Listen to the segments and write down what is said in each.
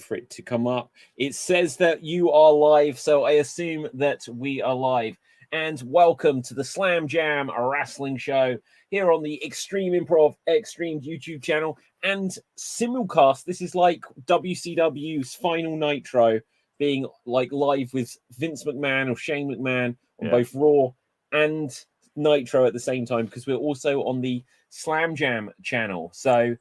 For it to come up. It says that you are live, so I assume that we are live. And welcome to the Slam Jam Wrestling Show here on the Extreme Improv Extreme YouTube channel and simulcast. This is like WCW's Final Nitro being like live with Vince McMahon or Shane McMahon on both Raw and Nitro at the same time, because we're also on the Slam Jam channel. So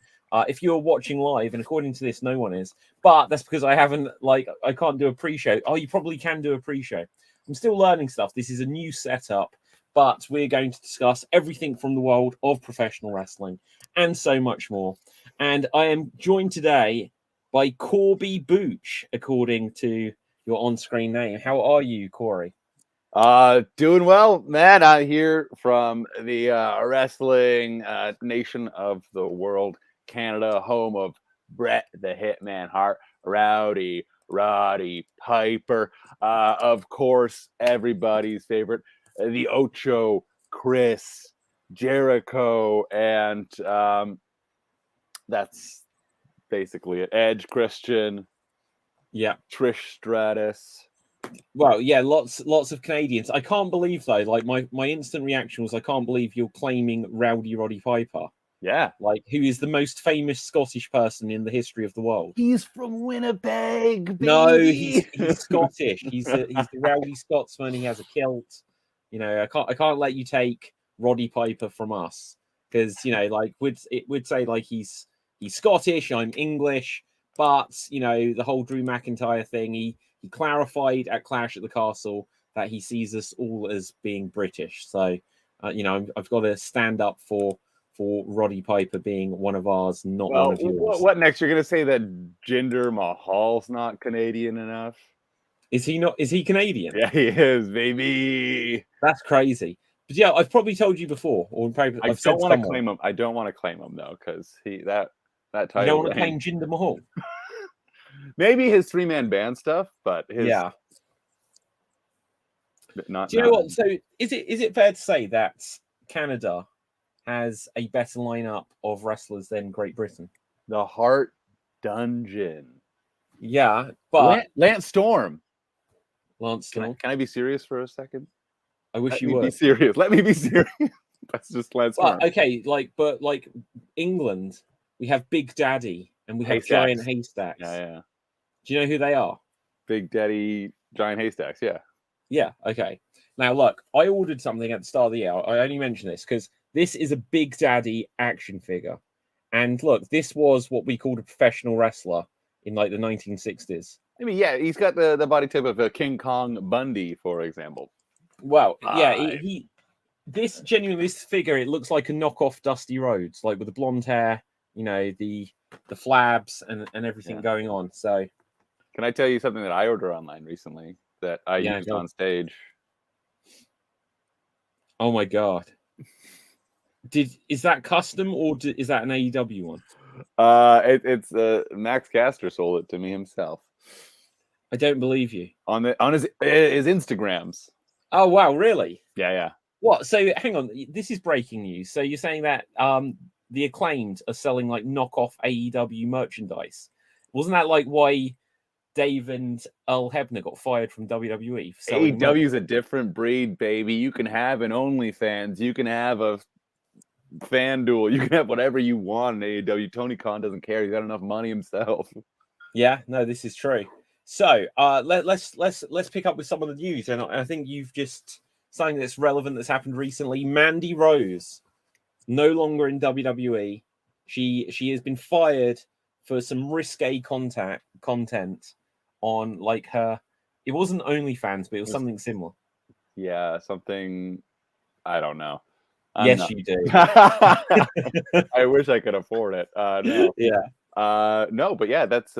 if you're watching live, and according to this, no one is, but that's because I can't do a pre-show. Oh, you probably can do a pre-show. I'm still learning stuff. This is a new setup, but we're going to discuss everything from the world of professional wrestling and so much more. And I am joined today by Corby Booch, according to your on-screen name. How are you, Corey? Doing well, man. I'm here from the wrestling nation of the world, Canada, home of Bret the Hitman Hart, Roddy Piper, of course, everybody's favorite, the Ocho, Chris Jericho, and that's basically it. Edge, Christian, Trish Stratus. Well, yeah, lots of Canadians. I can't believe though. Like my instant reaction was, I can't believe you're claiming Roddy Piper. Yeah, like who is the most famous Scottish person in the history of the world? He's from Winnipeg. Baby. No, he's Scottish. He's the rowdy Scotsman. He has a kilt. You know, I can't let you take Roddy Piper from us, because you know, like it would say like he's Scottish. I'm English, but you know the whole Drew McIntyre thing. He clarified at Clash at the Castle that he sees us all as being British. So, you know, I've got to stand up for Roddy Piper being one of ours, not one of yours. What next? You're going to say that Jinder Mahal's not Canadian enough? Is he not? Is he Canadian? Yeah, he is, baby. That's crazy. But yeah, I've probably told you before, or probably I don't want to claim him. I don't want to claim him though, because that title. You don't want to claim Jinder Mahal. Maybe his 3-man band stuff, but his Not. Do you know what? So is it fair to say that Canada has a better lineup of wrestlers than Great Britain? The Hart Dungeon. Yeah, but Lance Storm. Can I be serious for a second? I wish you would. Be serious. Let me be serious. That's just Lance Storm. Okay, but England, we have Big Daddy and we have Giant Haystacks. Yeah. Do you know who they are? Big Daddy, Giant Haystacks. Yeah. Yeah. Okay. Now look, I ordered something at the start of the year. I only mention this because this is a Big Daddy action figure. And look, this was what we called a professional wrestler in like the 1960s. I mean, yeah, he's got the body type of a King Kong Bundy, for example. Well, yeah, this figure, it looks like a knockoff Dusty Rhodes, like with the blonde hair, you know, the flabs and everything going on. So, can I tell you something that I ordered online recently that I used on stage? Oh my god! Is that custom or is that an AEW one? It's Max Caster sold it to me himself. I don't believe you. On his Instagrams. Oh wow, really? Yeah. What? So hang on, this is breaking news. So you're saying that the Acclaimed are selling like knockoff AEW merchandise? Wasn't that like why Dave and Earl Hebner got fired from WWE? For AEW's a different breed, baby. You can have an OnlyFans. You can have a FanDuel. You can have whatever you want in AEW. Tony Khan doesn't care. He's got enough money himself. Yeah, no, this is true. So let's pick up with some of the news, and I think you've just something that's relevant that's happened recently. Mandy Rose, no longer in WWE. She has been fired for some risque content on like her. It wasn't OnlyFans, but it was something similar. Yeah, something. I don't know. Yes, you do. I wish I could afford it. No. Yeah. No, but yeah, that's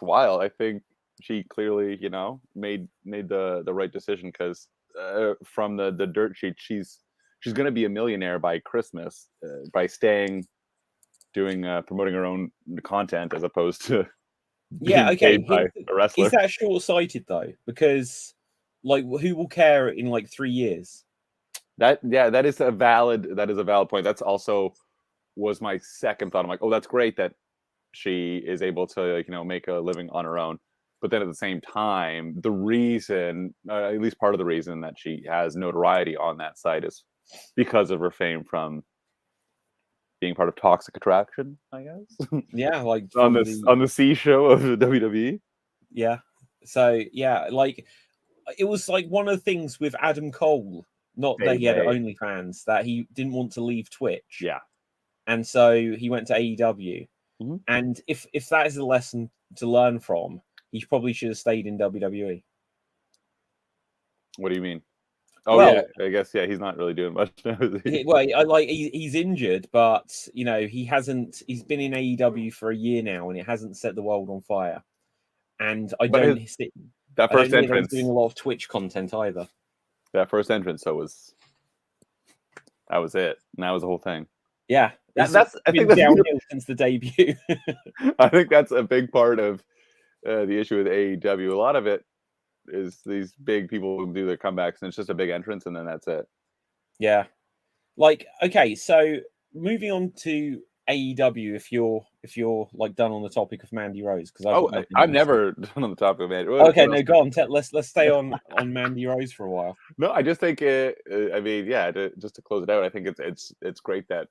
wild. I think she clearly, you know, made the right decision, because from the dirt sheet, she's going to be a millionaire by Christmas by promoting her own content as opposed to being paid by a wrestler. Is that short-sighted though? Because like, who will care in like 3 years? That is a valid point. That's also was my second thought. I'm like, oh, that's great that she is able to, like, make a living on her own. But then at the same time, the reason, at least part of the reason that she has notoriety on that site is because of her fame from being part of Toxic Attraction, I guess. Yeah, like on from this on the C show of the WWE. yeah. So yeah, like it was like one of the things with Adam Cole, not that he had OnlyFans, that he didn't want to leave Twitch. Yeah. And so he went to AEW. Mm-hmm. And if that is a lesson to learn from, he probably should have stayed in WWE. What do you mean? Oh, well, yeah, I guess, yeah, he's not really doing much now, is he? Well, he's injured, but he's been in AEW for a year now, and it hasn't set the world on fire. And I don't hear that he's doing a lot of Twitch content either. That first entrance, that was it, and that was the whole thing. Yeah, I think that's downhill since the debut. I think that's a big part of the issue with AEW. A lot of it is these big people who do their comebacks, and it's just a big entrance, and then that's it. Yeah, like, okay, so moving on to AEW, if you're like done on the topic of Mandy Rose, because I've never done on the topic of Mandy Rose. Okay, no, go on. Let's stay on Mandy Rose for a while. No, I just think I mean, yeah, just to close it out, I think it's great that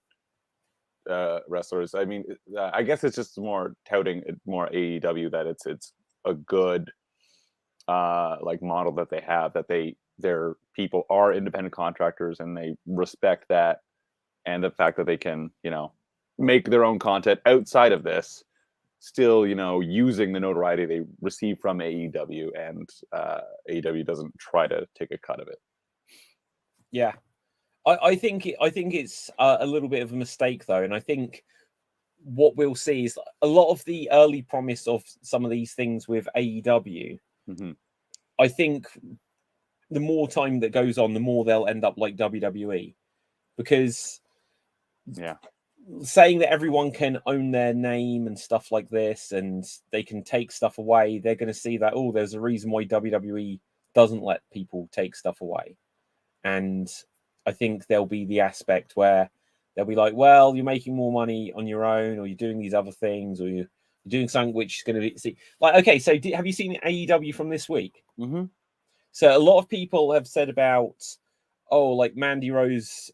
wrestlers. I mean, I guess it's just more touting more AEW, that it's a good like model that they have, that their people are independent contractors and they respect that, and the fact that they can make their own content outside of this, still using the notoriety they receive from AEW, and AEW doesn't try to take a cut of it. Yeah. I think it's a little bit of a mistake, though, and I think what we'll see is a lot of the early promise of some of these things with AEW. Mm-hmm. I think the more time that goes on, the more they'll end up like WWE, because saying that everyone can own their name and stuff like this, and they can take stuff away, they're going to see that, oh, there's a reason why WWE doesn't let people take stuff away, and I think there'll be the aspect where they'll be like, well, you're making more money on your own, or you're doing these other things, or you're doing something which is going to be like, okay, so have you seen AEW from this week? Mm-hmm. So a lot of people have said about, oh, like Mandy Rose,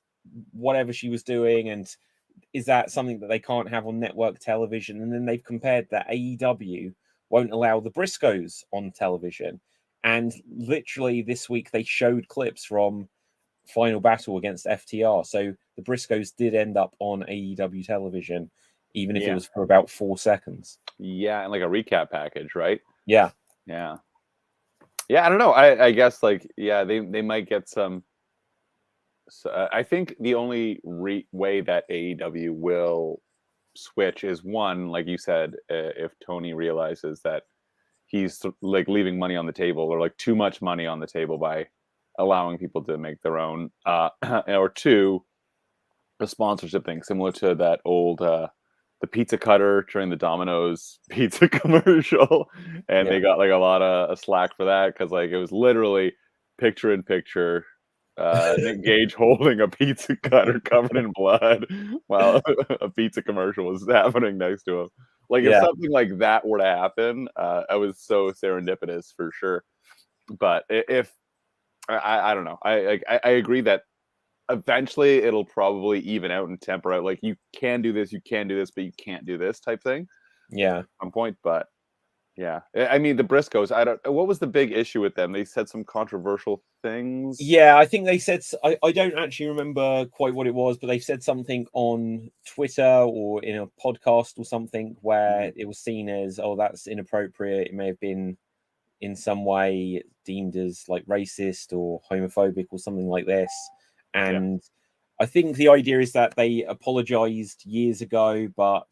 whatever she was doing, and is that something that they can't have on network television? And then they've compared that AEW won't allow the Briscoes on television. And literally this week they showed clips from Final Battle against FTR. So the Briscoes did end up on AEW television, even if it was for about 4 seconds. Yeah, and like a recap package, right? Yeah. Yeah. Yeah, I don't know. I guess, like, yeah, they might get some. So, I think the only way that AEW will switch is, one, like you said, if Tony realizes that he's like leaving money on the table, or like too much money on the table by allowing people to make their own, or two, a sponsorship thing similar to that old the pizza cutter during the Domino's pizza commercial, and they got like a lot of slack for that, because like it was literally picture in picture Nick Gage holding a pizza cutter covered in blood while a pizza commercial was happening next to him. Like, if something like that were to happen, I was so serendipitous for sure. But if I don't know, I agree that eventually it'll probably even out and temper out. Like, you can do this, but you can't do this type thing. Yeah. At some point, but yeah. I mean, the Briscoes, what was the big issue with them? They said some controversial things. Yeah, I think they said, I don't actually remember quite what it was, but they said something on Twitter or in a podcast or something where it was seen as, oh, that's inappropriate. It may have been in some way deemed as like racist or homophobic or something like this. And I think the idea is that they apologized years ago, but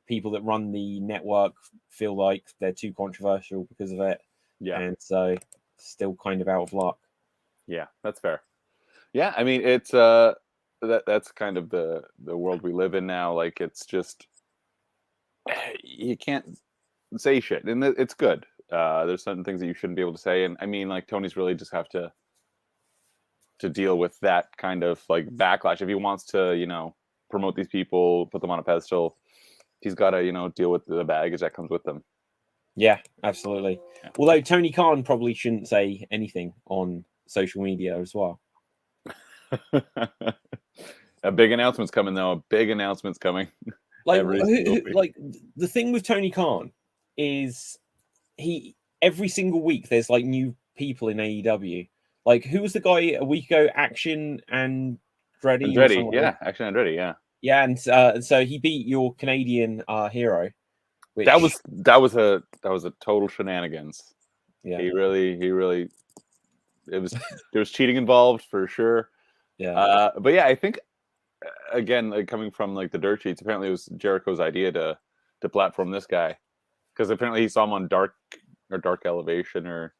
people that run the network feel like they're too controversial because of it. Yeah. And so still kind of out of luck. Yeah, that's fair. Yeah, I mean, it's that's kind of the world we live in now. Like, it's just, you can't say shit, and it's good. There's certain things that you shouldn't be able to say, and I mean, like, Tony's really just have to deal with that kind of like backlash if he wants to, promote these people, put them on a pedestal. he's got to, you know, deal with the baggage that comes with them. Yeah, absolutely. Yeah. Although Tony Khan probably shouldn't say anything on social media as well. A big announcement's coming, though. A big announcement's coming. Like, Like the thing with Tony Khan is he every single week there's like new people in AEW. Like, who was the guy a week ago? Action and Andretti or Andretti, something. yeah, Action Andretti, yeah. Yeah, and so he beat your Canadian hero. Which, That was a total shenanigans. yeah, He really there was cheating involved for sure. yeah. But yeah, I think again, like coming from like the dirt sheets, apparently it was Jericho's idea to platform this guy because apparently he saw him on Dark Elevation or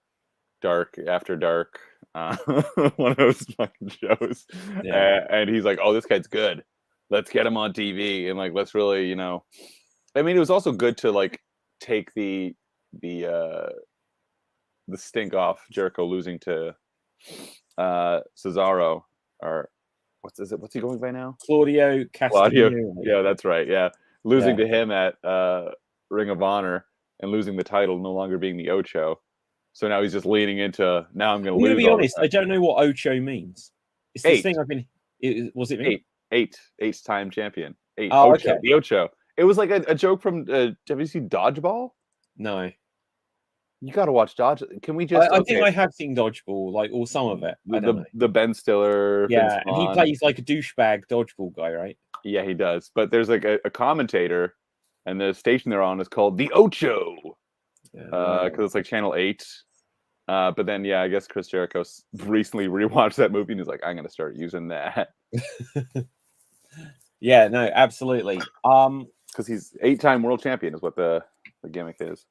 Dark After Dark, one of those fucking shows, Yeah. and he's like, "Oh, this guy's good. Let's get him on TV and like let's really, you know." I mean, it was also good to like take the stink off Jericho losing to Cesaro or what's he going by now? Claudio Castagnoli. Yeah, that's right. Yeah. Losing to him at Ring of Honor and losing the title, no longer being the Ocho. So now he's just leaning into now I'm going to lose. To be honest, I don't know what Ocho means. It's this thing I've been. Was it me? Eight time champion. Oh, Ocho, okay. the Ocho. It was like a joke from. Have you seen Dodgeball? No. You got to watch Dodge. Can we just? I think I have seen Dodgeball, like, or some of it. I don't know. The Ben Stiller. Yeah, and he plays like a douchebag dodgeball guy, right? Yeah, he does. But there's like a commentator, and the station they're on is called the Ocho, because it's like Channel 8. But then, yeah, I guess Chris Jericho recently rewatched that movie and he's like, I'm going to start using that. Yeah, no, absolutely. Because he's 8-time world champion is what the gimmick is.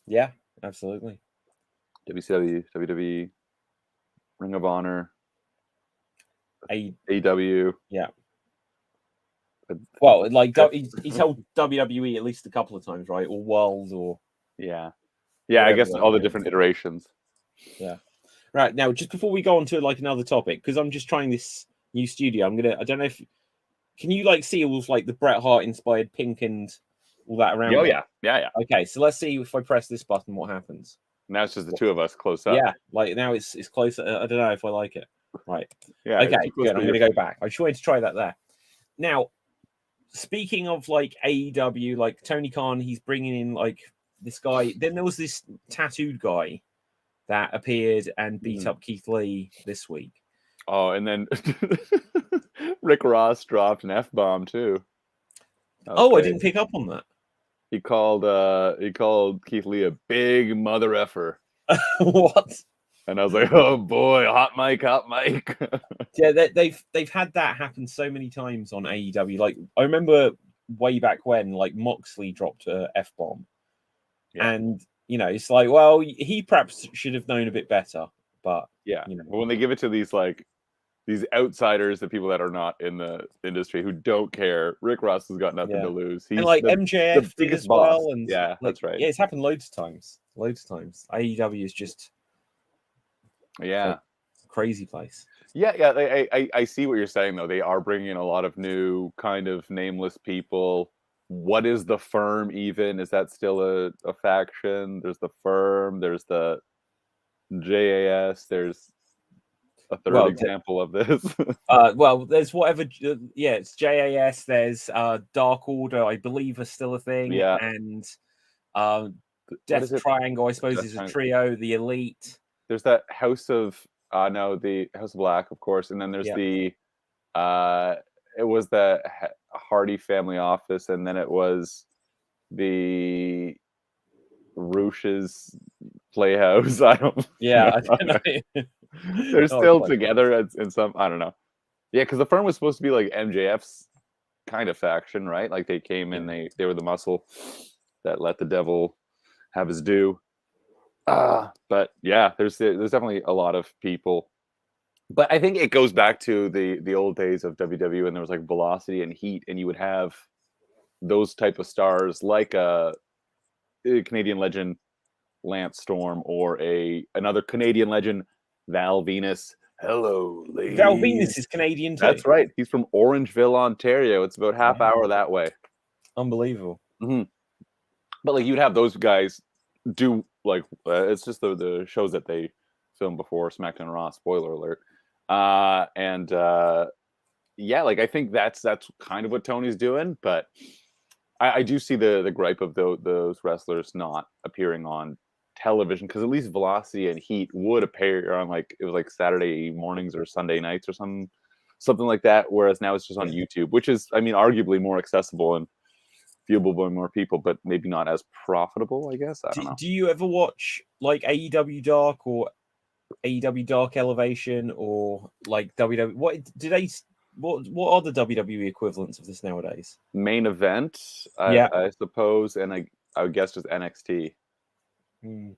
Yeah, absolutely. WCW, WWE, Ring of Honor, AEW. Yeah. Well, like he's held WWE at least a couple of times, right? Or World, or yeah. I guess all the different iterations. Yeah. Right, now just before we go on to like another topic, because I'm just trying this new studio, I don't know if can you like see all like the Bret Hart inspired pink and all that around? Oh yeah. Okay, so let's see if I press this button, what happens. Now it's just the two of us close up. Yeah, like now it's closer. I don't know if I like it. Right. Yeah. Okay, good. I'm going to go back. I just wanted to try that there. Now, speaking of like AEW, like Tony Khan, he's bringing in like this guy. Then there was this tattooed guy that appeared and beat up Keith Lee this week. Oh, and then Rick Ross dropped an F-bomb too. Oh, I didn't pick up on that. He called Keith Lee a big mother effer. What? And I was like, oh boy, hot mic. Yeah, they've had that happen so many times on AEW. Like I remember way back when, like Moxley dropped a F-bomb, and you know it's like, well, he perhaps should have known a bit better, but yeah, you know, but when they give it to these outsiders, the people that are not in the industry who don't care, Rick Ross has got nothing to lose. He's and like MJF did as well, and yeah, that's right. Yeah, it's happened loads of times. AEW is just crazy place. Yeah. I see what you're saying though. They are bringing in a lot of new kind of nameless people. What is the Firm even? Is that still a faction? There's the Firm. There's the JAS. There's a third example of this. Well, there's whatever. Yeah, it's JAS. There's Dark Order, I believe, are still a thing. Yeah, and Death Triangle, I suppose, is a trio. The Elite. There's that House of the House of Black, of course, and then there's the it was the Hardy Family Office, and then it was the Roosh's Playhouse. I don't know. They're still together in some, I don't know. Yeah, because the Firm was supposed to be like MJF's kind of faction, right? Like they came in, they were the muscle that let the devil have his due. But yeah, there's definitely a lot of people. But I think it goes back to the old days of WWE, and there was like velocity and heat, and you would have those type of stars like a Canadian legend Lance Storm or another Canadian legend Val Venus. Hello, ladies. Val Venus is Canadian too. That's right. He's from Orangeville, Ontario. It's about half hour that way. Unbelievable. Mhm. But like you'd have those guys do like it's just the shows that they filmed before SmackDown and Raw. Spoiler alert. And yeah, like I think that's kind of what Tony's doing, but I do see the gripe of those wrestlers not appearing on television because at least Velocity and Heat would appear on like it was like Saturday mornings or Sunday nights or something like that. Whereas now it's just on YouTube, which is I mean arguably more accessible and viewable by more people, but maybe not as profitable. I guess I don't know. Do you ever watch like AEW Dark or AEW Dark Elevation or like WWE? What are the WWE equivalents of this nowadays? Main event, I suppose, and I would guess just NXT. Hmm.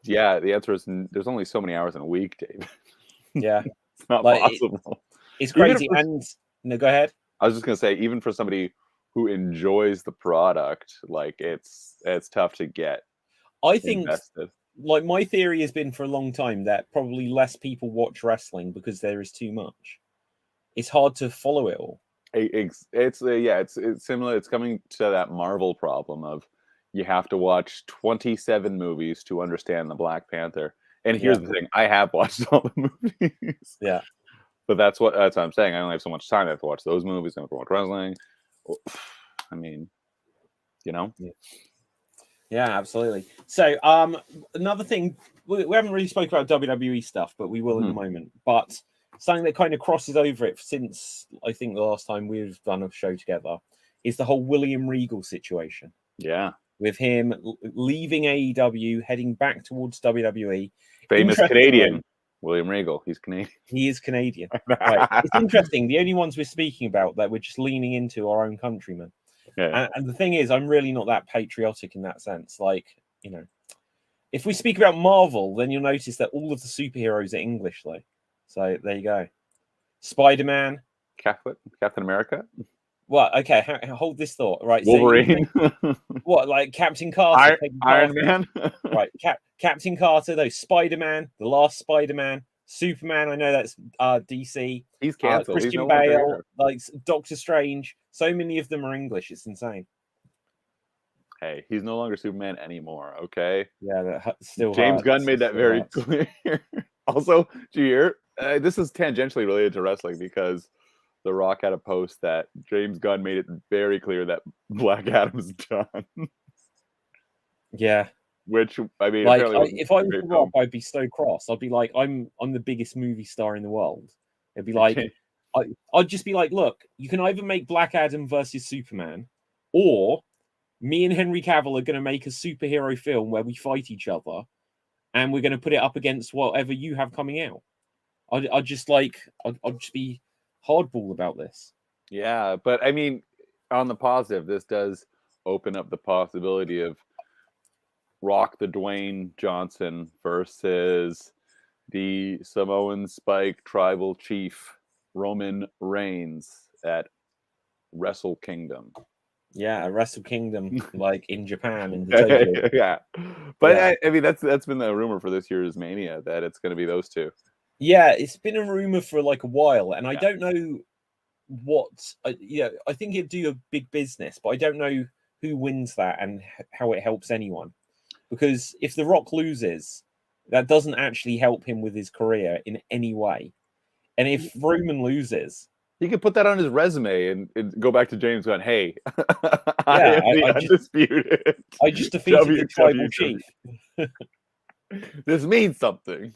Yeah, the answer is there's only so many hours in a week, Dave. Yeah, It's not like possible. it's crazy. And no, go ahead. I was just gonna say, even for somebody who enjoys the product, like it's tough to get I think invested. like my theory has been for a long time that probably less people watch wrestling because there is too much. It's hard to follow it all. It's yeah, it's similar. It's coming to that Marvel problem of you have to watch 27 movies to understand the Black Panther. And here's the thing: I have watched all the movies. Yeah. But that's what I'm saying. I only have so much time. I have to watch those movies. I have to watch wrestling. I mean, you know. Yeah, absolutely. So, another thing we haven't really spoke about WWE stuff, but we will in a moment. But something that kind of crosses over it since I think the last time we've done a show together is the whole William Regal situation. Yeah, with him leaving AEW, heading back towards WWE. Famous Canadian William Regal. He's Canadian. He is Canadian. Right. It's interesting. The only ones we're speaking about that we're just leaning into our own countrymen. Yeah. And the thing is, I'm really not that patriotic in that sense. Like, you know, if we speak about Marvel, then you'll notice that all of the superheroes are English, though. So there you go. Spider-Man. Captain America. What? Okay, hold this thought. Right. Wolverine. So what? Like Captain Carter. Iron Man. Right. Captain Carter, though. Spider-Man. The last Spider-Man. Superman. I know that's DC. He's canceled. Christian Bale. Like Doctor Strange. So many of them are English. It's insane. Hey, he's no longer Superman anymore. Okay. Yeah, that still. James Gunn made that very clear. Also, do you hear? This is tangentially related to wrestling because The Rock had a post that James Gunn made it very clear that Black Adam's done. Yeah. Which I mean, like if I was The Rock, I'd be so cross. I'd be like, I'm the biggest movie star in the world. It'd be like, I'd just be like, look, you can either make Black Adam versus Superman, or me and Henry Cavill are going to make a superhero film where we fight each other, and we're going to put it up against whatever you have coming out. I'd just be hardball about this. Yeah, but I mean, on the positive, this does open up the possibility of Rock the Dwayne Johnson versus the Samoan Spike tribal chief Roman Reigns at Wrestle Kingdom. Yeah, Wrestle Kingdom, like in Japan in the yeah, but yeah. I mean that's been the rumor for this year's Mania that it's going to be those two. Yeah, it's been a rumor for like a while, and I don't know what. I think it'd do a big business, but I don't know who wins that and how it helps anyone. Because if The Rock loses, that doesn't actually help him with his career in any way. And if Roman loses, he could put that on his resume and go back to James Gunn. Hey, I undisputed. I just defeated the tribal chief. This means something.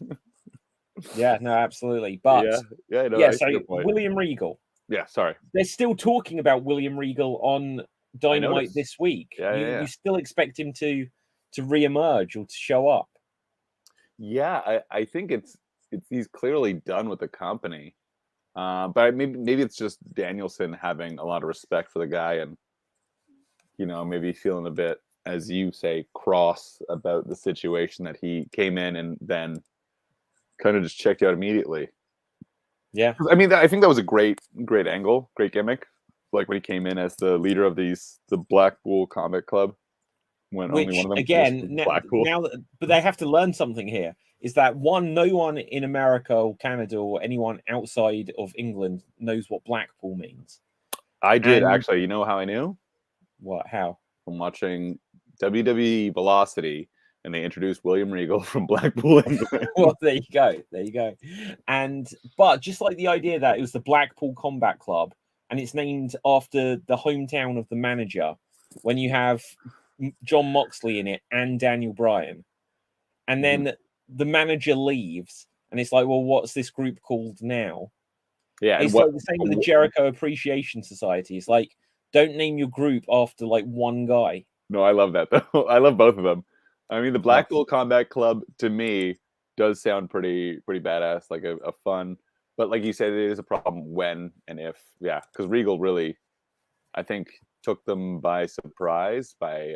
Yeah, no, absolutely. But so William Regal. Yeah, sorry. They're still talking about William Regal on Dynamite this week. You still expect him to reemerge or to show up? Yeah, I think it's he's clearly done with the company. But maybe it's just Danielson having a lot of respect for the guy and, you know, maybe feeling a bit, as you say, cross about the situation that he came in and then kind of just checked out immediately. Yeah. I mean, I think that was a great angle, great gimmick. Like when he came in as the leader of the Blackpool Combat Club. When which, only one of them again, but they have to learn something here. Is that no one in America or Canada or anyone outside of England knows what Blackpool means. I did actually. You know how I knew? What? How? From watching WWE Velocity, and they introduced William Regal from Blackpool, England. Well, there you go. There you go. But just like the idea that it was the Blackpool Combat Club, and it's named after the hometown of the manager, when you have John Moxley in it and Daniel Bryan, and then the manager leaves, and it's like, well, what's this group called now? Yeah, It's like the same with the Jericho Appreciation Society. It's like, don't name your group after like one guy. No, I love that though. I love both of them. I mean, the Blackpool Combat Club to me does sound pretty badass, like a fun. But like you said, it is a problem when and if, yeah, because Regal really, I think, took them by surprise by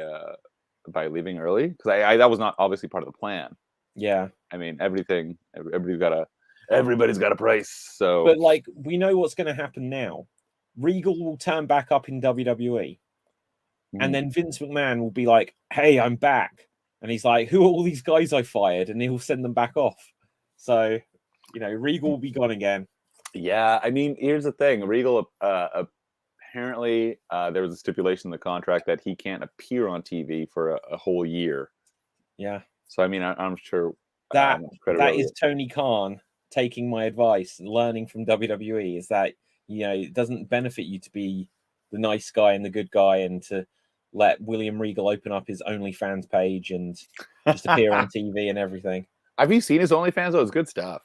leaving early, because I that was not obviously part of the plan. Yeah, I mean, everybody's got a price. So, but like we know what's going to happen now. Regal will turn back up in WWE, and then Vince McMahon will be like, "Hey, I'm back," and he's like, "Who are all these guys I fired?" And he'll send them back off. So, Regal will be gone again. Yeah, I mean, here's the thing: Regal apparently there was a stipulation in the contract that he can't appear on TV for a whole year. Yeah. So I mean, I'm sure that is Tony Khan taking my advice, learning from WWE. Is that it doesn't benefit you to be the nice guy and the good guy, and to let William Regal open up his OnlyFans page and just appear on TV and everything. Have you seen his OnlyFans? Oh, it's good stuff.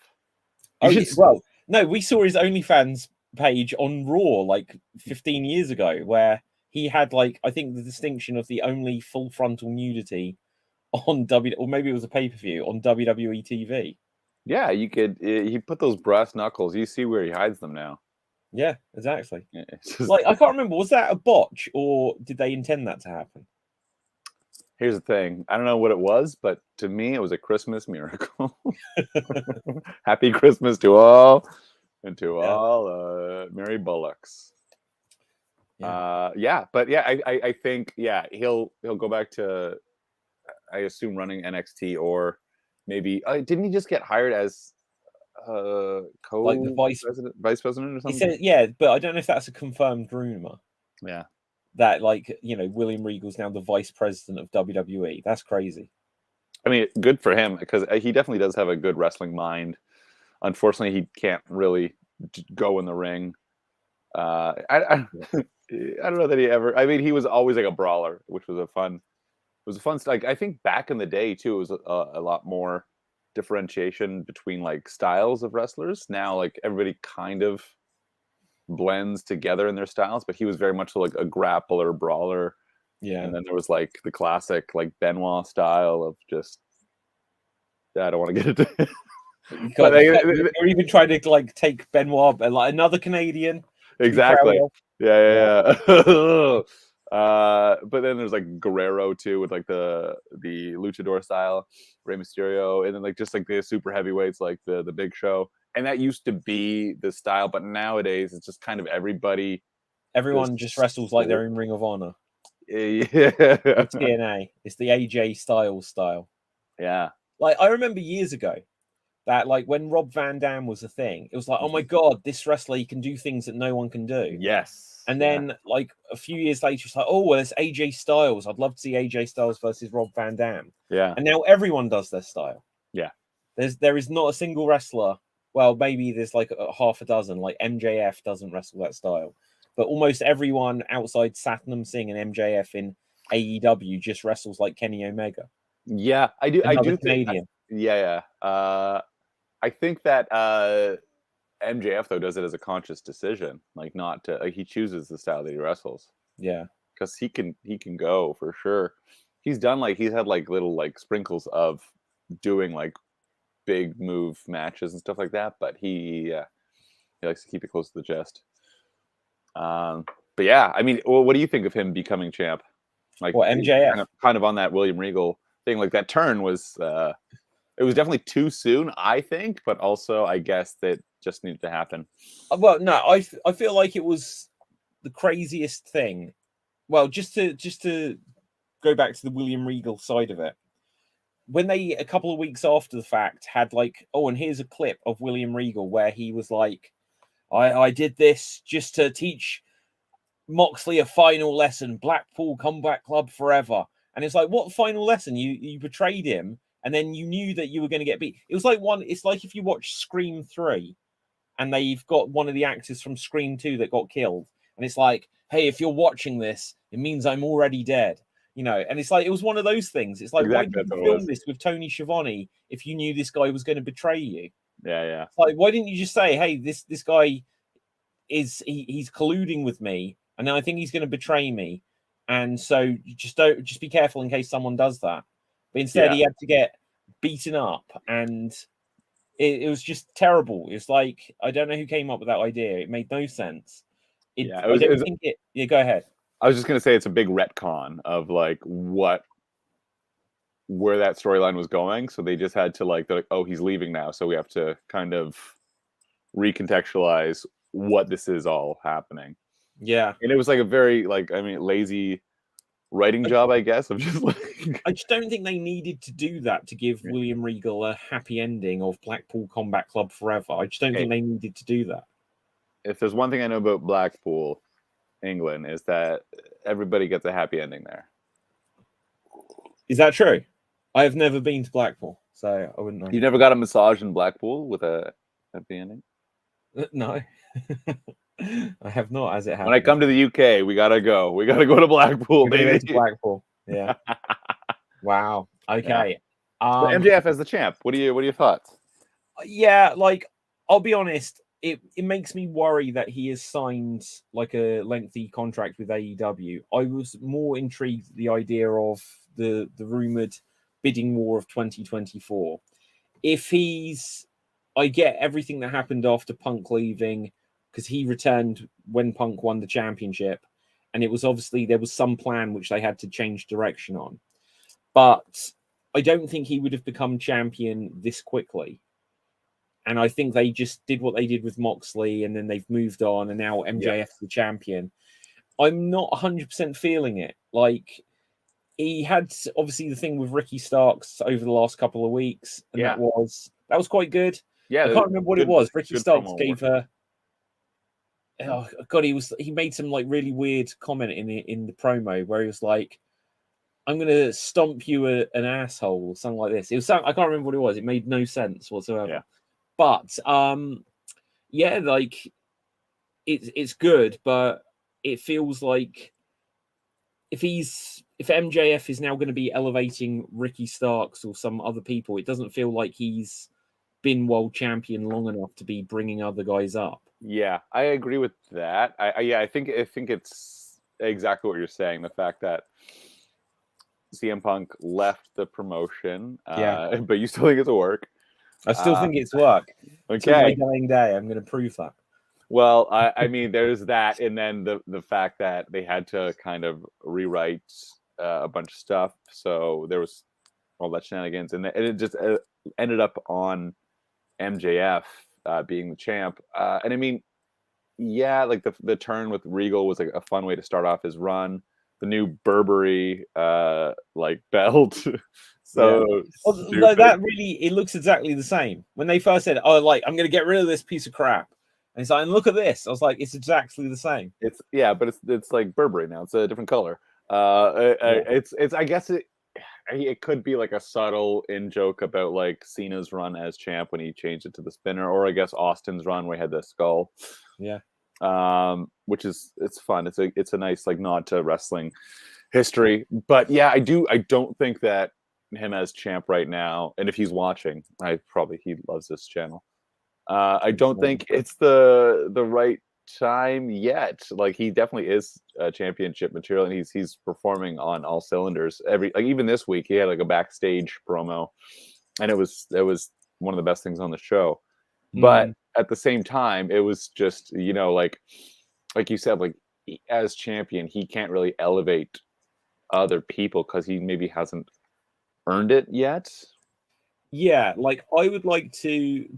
Well, no, we saw his OnlyFans page on Raw like 15 years ago, where he had like, I think, the distinction of the only full frontal nudity on or maybe it was a pay-per-view on WWE TV. Yeah, you could. He put those brass knuckles. You see where he hides them now. Yeah, exactly. Yeah, like, I can't remember. Was that a botch, or did they intend that to happen? Here's the thing. I don't know what it was, but to me, it was a Christmas miracle. Happy Christmas to all, and to all Mary Bullocks. Yeah, but yeah, I think he'll go back to, I assume, running NXT, or maybe didn't he just get hired as like the vice president or something? He said, yeah, but I don't know if that's a confirmed rumor. Yeah, that William Regal's now the vice president of WWE. That's crazy. I mean, good for him, because he definitely does have a good wrestling mind. Unfortunately, he can't really go in the ring. I don't know that he ever. I mean, he was always like a brawler, which was a fun. It was a fun. Like, I think back in the day too, it was a lot more differentiation between like styles of wrestlers. Now, like, everybody kind of blends together in their styles, but he was very much like a grappler, brawler. Yeah. And then there was like the classic like Benoit style of just. I don't want to get into. You're even trying to like take Benoit, like another Canadian. Exactly. Yeah. But then there's like Guerrero too, with like the luchador style, Rey Mysterio, and then like just like the super heavyweights, like the Big Show. And that used to be the style, but nowadays it's just kind of everyone just wrestles like they're in Ring of Honor. Yeah. It's TNA. It's the AJ Styles style. Yeah. Like, I remember years ago that, like, when Rob Van Dam was a thing, it was like, oh my God, this wrestler, he can do things that no one can do. Yes. And then like a few years later, it's like, oh, well, it's AJ Styles. I'd love to see AJ Styles versus Rob Van Dam. Yeah. And now everyone does their style. Yeah. There is not a single wrestler. Well, maybe there's like half a dozen. Like MJF doesn't wrestle that style, but almost everyone outside Satnam Singh and MJF in AEW just wrestles like Kenny Omega. Yeah, I do. Another I do Canadian. I think that MJF though does it as a conscious decision, like not to. Like, he chooses the style that he wrestles. Yeah, because he can go for sure. He's had like little like sprinkles of doing like big move matches and stuff like that, but he likes to keep it close to the chest. But yeah, I mean, what do you think of him becoming champ? Like, MJF kind of on that William Regal thing. Like, that turn was it was definitely too soon, I think, but also I guess that just needed to happen. Well, no, I feel like it was the craziest thing. Well, just to go back to the William Regal side of it, when they, a couple of weeks after the fact, had like, oh, and here's a clip of William Regal where he was like, I did this just to teach Moxley a final lesson, Blackpool Combat Club forever. And it's like, what final lesson? You betrayed him, and then you knew that you were going to get beat. It was like it's like if you watch Scream 3 and they've got one of the actors from Scream 2 that got killed. And it's like, hey, if you're watching this, it means I'm already dead. And it's like, it was one of those things. It's like, Exactly, why did you film this with Tony Schiavone if you knew this guy was going to betray you? Yeah. It's like, why didn't you just say, hey, this guy he's colluding with me, and then I think he's going to betray me. And so just be careful in case someone does that. But instead, he had to get beaten up, and it was just terrible. It's like, I don't know who came up with that idea. It made no sense. Yeah, go ahead. I was just going to say it's a big retcon of like where that storyline was going. So they just had to they're like, oh, he's leaving now. So we have to kind of recontextualize what this is all happening. Yeah. And it was like a very lazy writing job, I guess, of just I just don't think they needed to do that to give William Regal a happy ending of Blackpool Combat Club forever. I just don't think they needed to do that. If there's one thing I know about Blackpool, England, is that everybody gets a happy ending there. Is that true? I have never been to Blackpool, so I wouldn't know. You never got a massage in Blackpool with a happy ending? No. I have not, as it happens. When I come to the UK, we gotta go. We gotta go to Blackpool, baby. To Blackpool. Yeah. Wow. Okay. Yeah. MJF as the champ. What are your thoughts? Yeah, I'll be honest. It makes me worry that he has signed a lengthy contract with AEW. I was more intrigued at the idea of the rumored bidding war of 2024. I get everything that happened after Punk leaving, because he returned when Punk won the championship, and it was obviously there was some plan which they had to change direction on. But I don't think he would have become champion this quickly. And I think they just did what they did with Moxley, and then they've moved on, and now MJF's the champion. I'm not 100% feeling it. He had obviously the thing with Ricky Starks over the last couple of weeks, and that was quite good. Yeah, I can't remember what it was. Ricky Starks gave her. Oh God, he made some really weird comment in the promo where he was like, "I'm gonna stomp you an asshole" or something like this. It was I can't remember what it was. It made no sense whatsoever. Yeah. But it's good, but it feels like if MJF is now going to be elevating Ricky Starks or some other people, it doesn't feel like he's been world champion long enough to be bringing other guys up. Yeah, I agree with that. I think it's exactly what you're saying. The fact that CM Punk left the promotion, but you still think it's work. I still think it's work. Okay. Until my dying day, I'm going to prove that. Well, I mean, there's that, and then the fact that they had to kind of rewrite a bunch of stuff, so there was all that shenanigans, and it just ended up on MJF being the champ. And I mean, yeah, the turn with Regal was a fun way to start off his run. The new Burberry belt. So that really, it looks exactly the same. When they first said, "Oh, I'm going to get rid of this piece of crap," and it's like, and look at this. I was like, it's exactly the same. But it's like Burberry now. It's a different color. It's I guess it could be like a subtle in joke about Cena's run as champ when he changed it to the spinner, or I guess Austin's run where he had the skull. Yeah. Which it's fun. It's a nice nod to wrestling history. But yeah, I don't think that him as champ right now, and if he's watching, he loves this channel. I don't think it's the right time yet. He definitely is championship material, and he's performing on all cylinders. Even this week he had a backstage promo, and it was one of the best things on the show. But at the same time, it was just like you said, as champion, he can't really elevate other people because he maybe hasn't earned it yet. Yeah, I would like to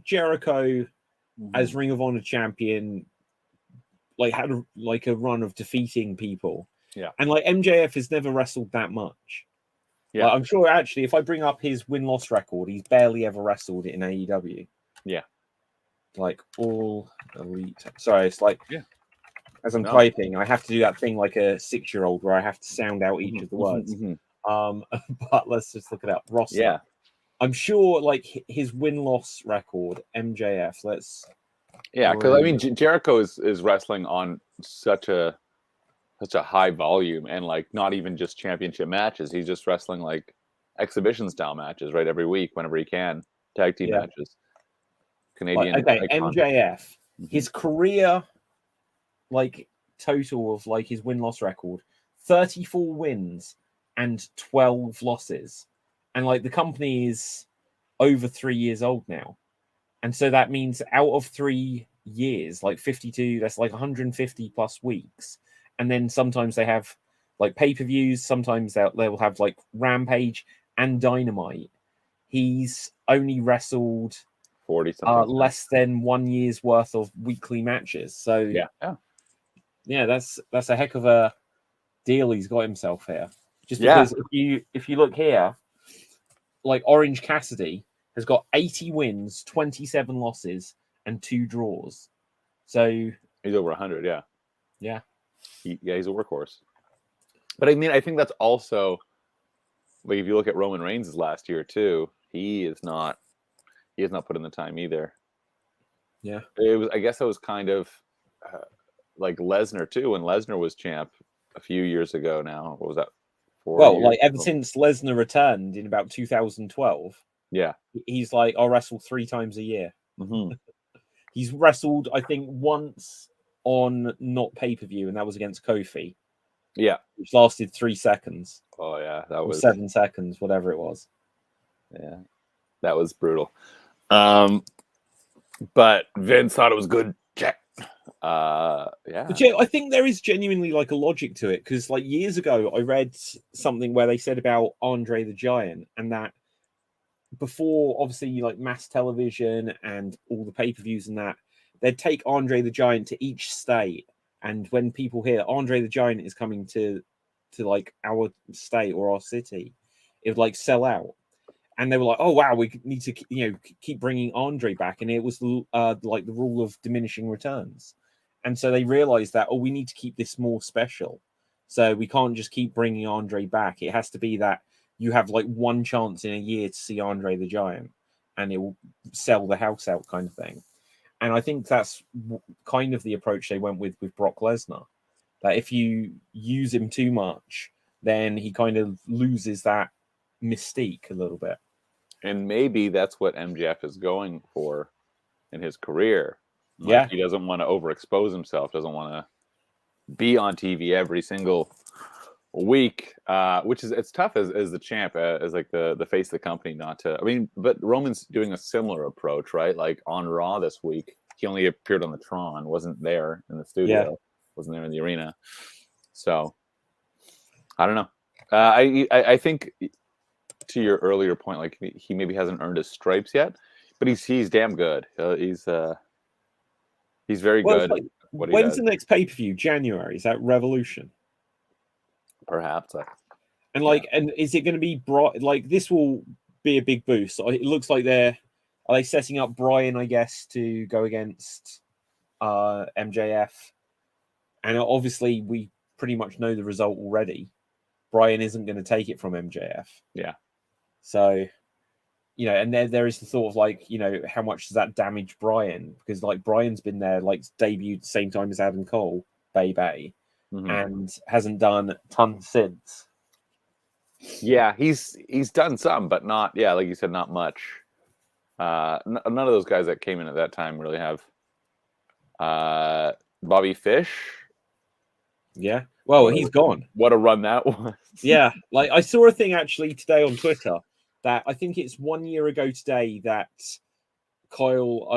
Jericho as Ring of Honor champion, had a run of defeating people. Yeah, and MJF has never wrestled that much. Yeah, I'm sure actually, if I bring up his win-loss record, he's barely ever wrestled in AEW. Yeah, all elite. Sorry, it's as I'm No. typing. I have to do that thing like a 6-year-old where I have to sound out each of the words. But let's just look it up. Roster. Yeah. I'm sure like his win-loss record, MJF. Yeah, because I mean Jericho is wrestling on such a high volume, and like not even just championship matches. He's just wrestling like exhibition style matches, right? Every week, whenever he can, tag team matches. Canadian icon. MJF, his career, like total of like his win-loss record, 34 wins and 12 losses, and like the company is over 3 years old now, and so that means out of 3 years, like 52, that's like 150 plus weeks, and then sometimes they have like pay-per-views, sometimes they'll have like Rampage and Dynamite. He's only wrestled 40 something less than 1 year's worth of weekly matches. So yeah, that's a heck of a deal he's got himself here. Just because if you look here, like Orange Cassidy has got 80 wins, 27 losses, and 2 draws. So he's over 100. Yeah. He's a workhorse. But I mean, I think that's also like if you look at Roman Reigns' last year too, he has not put in the time either. Yeah, I guess it was kind of like Lesnar too, when Lesnar was champ a few years ago now. What was that? 4 years? Like ever since Lesnar returned in about 2012. Yeah. He's like, I'll wrestle 3 times a year. He's wrestled, I think, once on not pay-per-view, and that was against Kofi. Yeah. Which lasted 3 seconds. Oh yeah, that was 7 seconds, whatever it was. Yeah. That was brutal. But Vince thought it was good. Check. Yeah. But yeah, I think there is genuinely like a logic to it, because like years ago I read something where they said about Andre the Giant, and that before obviously like mass television and all the pay-per-views and that, they'd take Andre the Giant to each state, and when people hear Andre the Giant is coming to like our state or our city, it would like sell out. And they were like, oh wow, we need to keep bringing Andre back, and it was like the rule of diminishing returns. And so they realized that, we need to keep this more special. So we can't just keep bringing Andre back. It has to be that you have like one chance in a year to see Andre the Giant, and it will sell the house out, kind of thing. And I think that's kind of the approach they went with Brock Lesnar. That if you use him too much, then he kind of loses that mystique a little bit. And maybe that's what MJF is going for in his career. Like, he doesn't want to overexpose himself, doesn't want to be on TV every single week, which is, it's tough as the champ, as like the face of the company, not to, I mean, but Roman's doing a similar approach, right? Like on Raw this week, he only appeared on the Tron, wasn't there in the studio, wasn't there in the arena. So I don't know. I think to your earlier point, like he maybe hasn't earned his stripes yet, but he's damn good. He's very good. Like, when's the next pay-per-view? January? Is that Revolution? Perhaps. And like, and is it going to be like this will be a big boost? It looks like are they setting up Brian, I guess, to go against MJF? And obviously, we pretty much know the result already. Brian isn't going to take it from MJF. Yeah. So, and there is the thought of like, how much does that damage Brian? Because like Brian's been there, like debuted the same time as Adam Cole, Bay, and hasn't done tons since. Yeah, he's done some, but not. Yeah, like you said, not much. None of those guys that came in at that time really have. Bobby Fish. Yeah. Well, he's gone. What a run that was. Yeah. Like I saw a thing actually today on Twitter that I think it's 1 year ago today that Kyle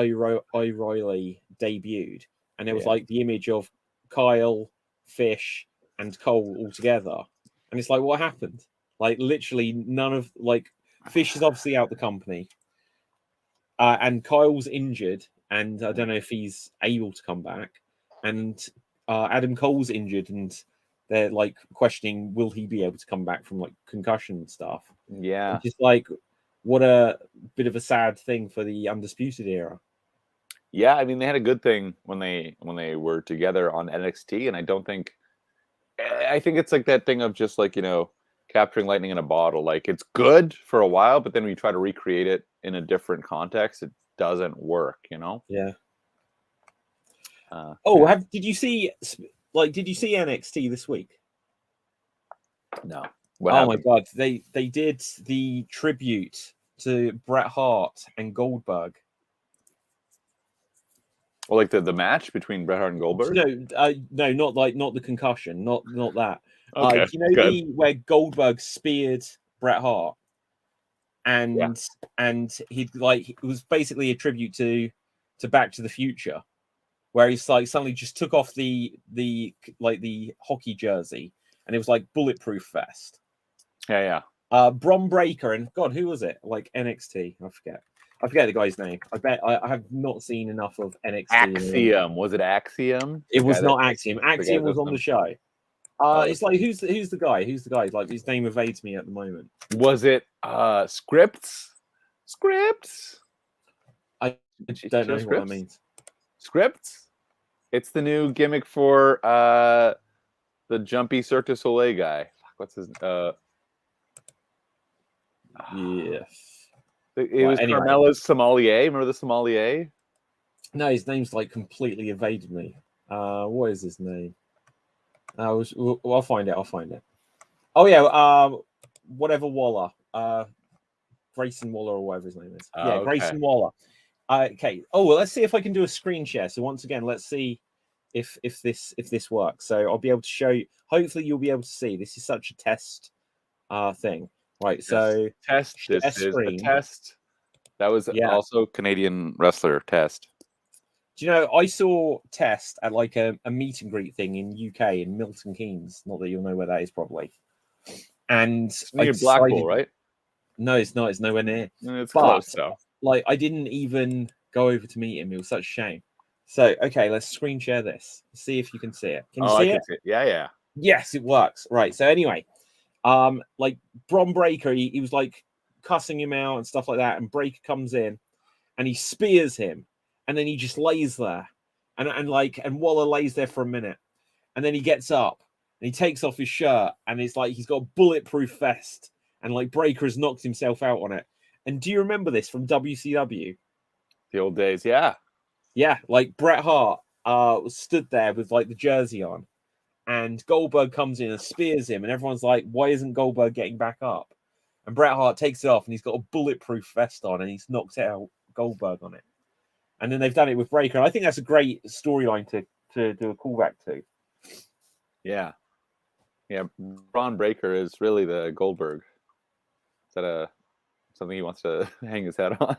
O'Reilly debuted, and it was like the image of Kyle, Fish, and Cole all together, and it's like, what happened? Like literally none of like Fish is obviously out the company, and Kyle's injured, and I don't know if he's able to come back, and Adam Cole's injured, and they're like questioning will he be able to come back from like concussion and stuff. Yeah, it's just like what a bit of a sad thing for the Undisputed Era. Yeah, I mean they had a good thing when they were together on NXT, and I think it's like that thing of just like capturing lightning in a bottle. Like it's good for a while, but then when you try to recreate it in a different context, it doesn't work. Yeah. Yeah. Did you see NXT this week? No. What Oh my happened? God, they did the tribute to Bret Hart and Goldberg. Well, like the match between Bret Hart and Goldberg. No, not the concussion, not that. Okay, Do you know good. where Goldberg speared Bret Hart, Yeah. and it was basically a tribute to Back to the Future, where he's like suddenly just took off the hockey jersey, and it was like bulletproof vest. Yeah. Bron Breakker and God, who was it? Like NXT, I forget the guy's name. I have not seen enough of NXT. Axiom. Was it Axiom? It was not Axiom. Axiom was on the show. Okay. It's like who's the guy? Who's the guy? Like his name evades me at the moment. Was it Scripts? Scripts? I don't know what that means. Scripts? It's the new gimmick for the jumpy Cirque du Soleil guy. What's his Yes. It was anyway. Carmella's sommelier. Remember the sommelier? No, his name's like completely evaded me. What is his name? I'll find it. Oh yeah, whatever Waller. Grayson Waller or whatever his name is. Yeah, okay. Grayson Waller. Okay. Oh well, let's see if I can do a screen share. So once again, let's see if this works. So I'll be able to show you. Hopefully, you'll be able to see. This is such a test thing. Right, so test. This is a test. That was also Canadian wrestler Test. Do you know, I saw Test at like a meet and greet thing in UK in Milton Keynes. Not that you'll know where that is probably. And it's near Blackpool, right? No, it's not. It's nowhere near. It's close, though. Like, I didn't even go over to meet him. It was such a shame. So, okay, let's screen share this. See if you can see it. Can you see it? Yeah. Yes, it works. Right. So anyway, like Bron Breakker, he was like cussing him out and stuff like that, and Breakker comes in and he spears him, and then he just lays there, and Waller lays there for a minute, and then he gets up and he takes off his shirt, and it's like he's got a bulletproof vest, and like Breakker has knocked himself out on it. And do you remember this from WCW? The old days, yeah. Yeah, like Bret Hart stood there with like the jersey on, and Goldberg comes in and spears him, and everyone's like, why isn't Goldberg getting back up? And Bret Hart takes it off, and he's got a bulletproof vest on, and he's knocked out Goldberg on it. And then they've done it with Breakker. And I think that's a great storyline to do a callback to. Yeah. Bron Breakker is really the Goldberg. Is that something he wants to hang his head on?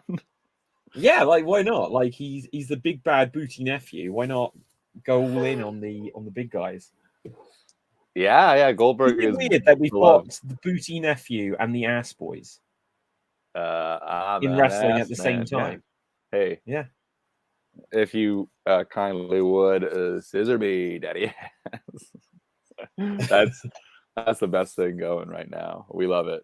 Yeah, like why not? Like he's the big bad booty nephew. Why not go all in on the big guys? Yeah. Goldberg is weird that we've got the booty nephew and the ass boys in wrestling at the same time. Yeah. Hey, yeah. If you kindly would scissor me, Daddy. That's the best thing going right now. We love it.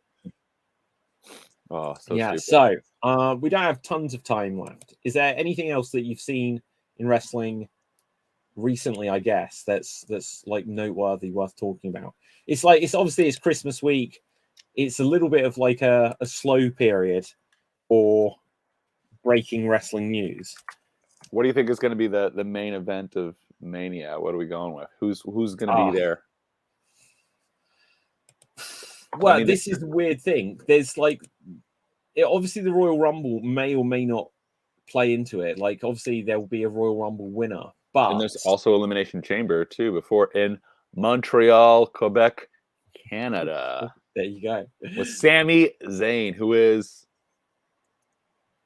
Oh, so yeah. stupid. So we don't have tons of time left. Is there anything else that you've seen in wrestling recently? I guess that's like noteworthy, worth talking about. It's obviously it's Christmas week. It's a little bit of like a slow period for breaking wrestling news. What do you think is going to be the main event of Mania? What are we going with? Who's going to be there? Well, this is the weird thing. There's obviously the Royal Rumble may or may not play into it. Like, obviously there will be a Royal Rumble winner, but there's also Elimination Chamber too before in Montreal, Quebec, Canada. There you go. With Sami Zayn, who is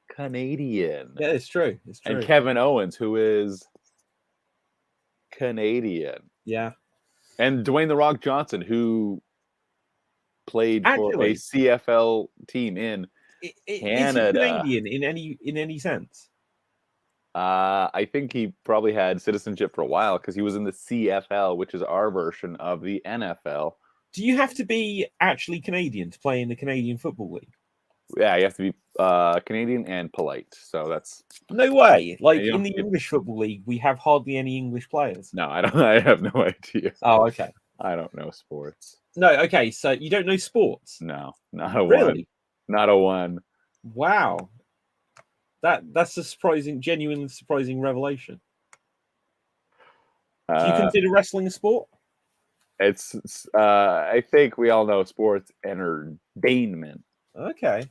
Canadian. Yeah, it's true. And Kevin Owens, who is Canadian. Yeah. And Dwayne "The Rock" Johnson, who played for a CFL team in Canada. Is he Canadian in any sense? I think he probably had citizenship for a while because he was in the CFL, which is our version of the NFL. Do you have to be actually Canadian to play in the Canadian Football League? Yeah, you have to be Canadian and polite. So that's No way. Like you know, in the English Football League, we have hardly any English players. no, I don't. I have no idea. Oh, okay. I don't know sports. No, okay. So you don't know sports? No, not a one. Really? Not a one. Wow. That's a surprising, genuinely surprising revelation. Do you consider wrestling a sport? It's. I think we all know sports entertainment. Okay,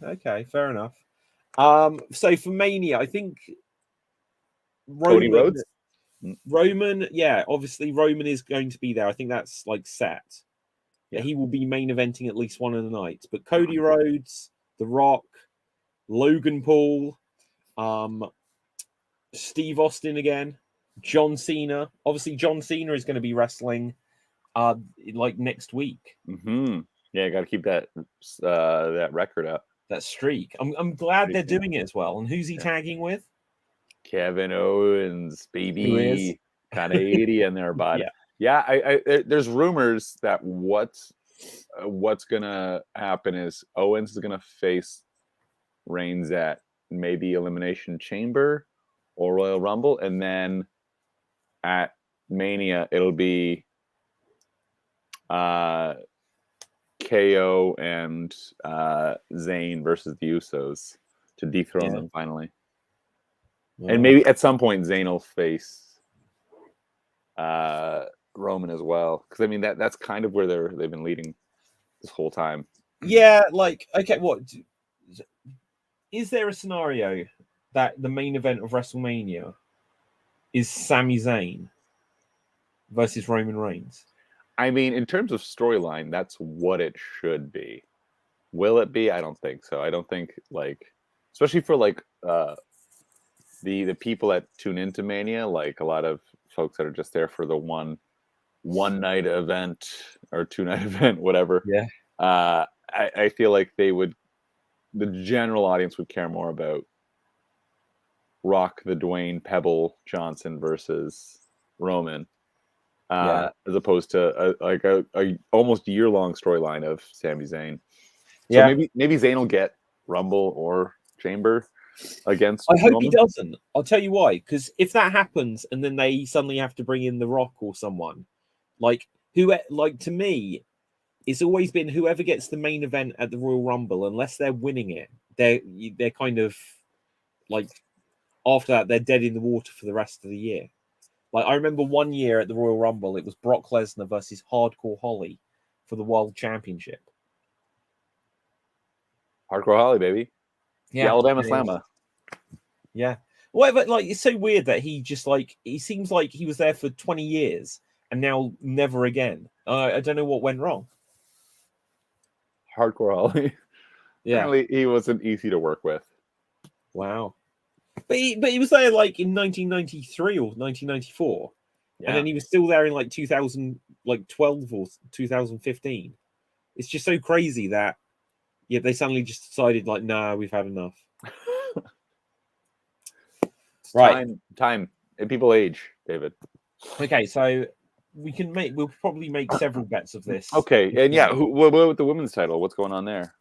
fair enough. So for Mania, I think Cody Rhodes. Roman, yeah, obviously Roman is going to be there. I think that's like set. Yeah. He will be main eventing at least one of the nights. But Cody Rhodes, The Rock, Logan Paul, Steve Austin again, John Cena. Obviously, John Cena is going to be wrestling like next week. Mm-hmm. Yeah, got to keep that that record up. That streak. I'm glad they're doing it as well. And who's he tagging with? Kevin Owens, baby. Who is? Canadian there, bud. Yeah. I there's rumors that what's gonna happen is Owens is gonna face Reigns at maybe Elimination Chamber or Royal Rumble, and then at Mania it'll be KO and Zayn versus the Usos to dethrone them finally. And maybe at some point Zayn will face Roman as well, because I mean that's kind of where they've been leading this whole time. Yeah, like okay, what is there a scenario that the main event of WrestleMania is Sami Zayn versus Roman Reigns? I mean, in terms of storyline, that's what it should be. Will it be? I don't think so. I don't think especially for the people that tune into Mania, like a lot of folks that are just there for the one night event or 2-night event, whatever. Yeah. I feel like the general audience would care more about Rock the Dwayne Pebble Johnson versus Roman, as opposed to a almost year-long storyline of Sami Zayn. So maybe Zayn will get Rumble or Chamber against I hope Roman. he doesn't. I'll tell you why. Because if that happens and then they suddenly have to bring in The Rock or someone, to me, it's always been whoever gets the main event at the Royal Rumble, unless they're winning it, they're kind of like after that they're dead in the water for the rest of the year. Like I remember one year at the Royal Rumble, it was Brock Lesnar versus Hardcore Holly for the World Championship. Hardcore Holly, baby. Yeah, the Alabama Slammer. Yeah. Whatever, it's so weird that he just he seems like he was there for 20 years and now never again. I don't know what went wrong. Hardcore Holly. Yeah. Apparently he wasn't easy to work with. Wow. But he was there in 1993 or 1994. Yeah. And then he was still there in 2012 or 2015. It's just so crazy that they suddenly just decided nah, we've had enough. Right. Time. And people age, David. Okay, so we'll probably make several bets of this. Okay, and what with the women's title? What's going on there?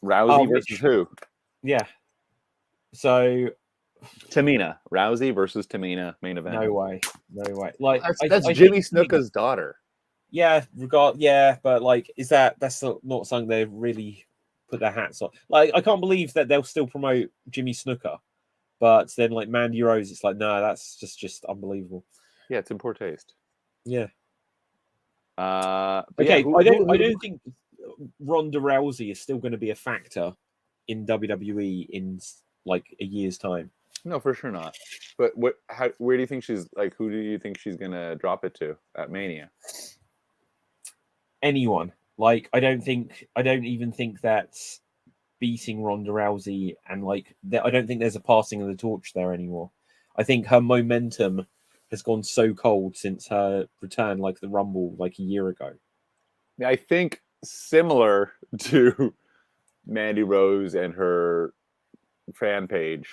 Rousey versus who? Yeah. So Tamina. Rousey versus Tamina main event. No way. That's Jimmy Snuka's daughter. Yeah, but is that's not something they really put their hats on. I can't believe that they'll still promote Jimmy Snuka. But then, Mandy Rose, it's no, that's just unbelievable. Yeah, it's in poor taste. Yeah. Okay, I don't think Ronda Rousey is still going to be a factor in WWE in a year's time. No, for sure not. But where do you think she's who do you think she's going to drop it to at Mania? Anyone. I don't even think that's beating Ronda Rousey, and I don't think there's a passing of the torch there anymore. I think her momentum has gone so cold since her return, the Rumble, a year ago. I think similar to Mandy Rose and her fan page,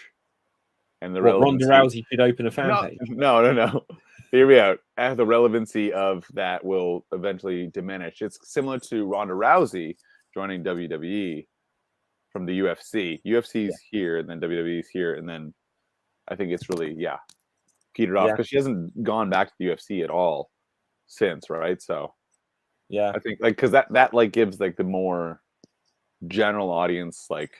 and the Ronda Rousey should open a fan page. No. Hear me out. The relevancy of that will eventually diminish. It's similar to Ronda Rousey joining WWE. from the UFC. UFC's here, and then WWE's here, and then I think it's really petered off because she hasn't gone back to the UFC at all since, right? So I think because that gives like the more general audience like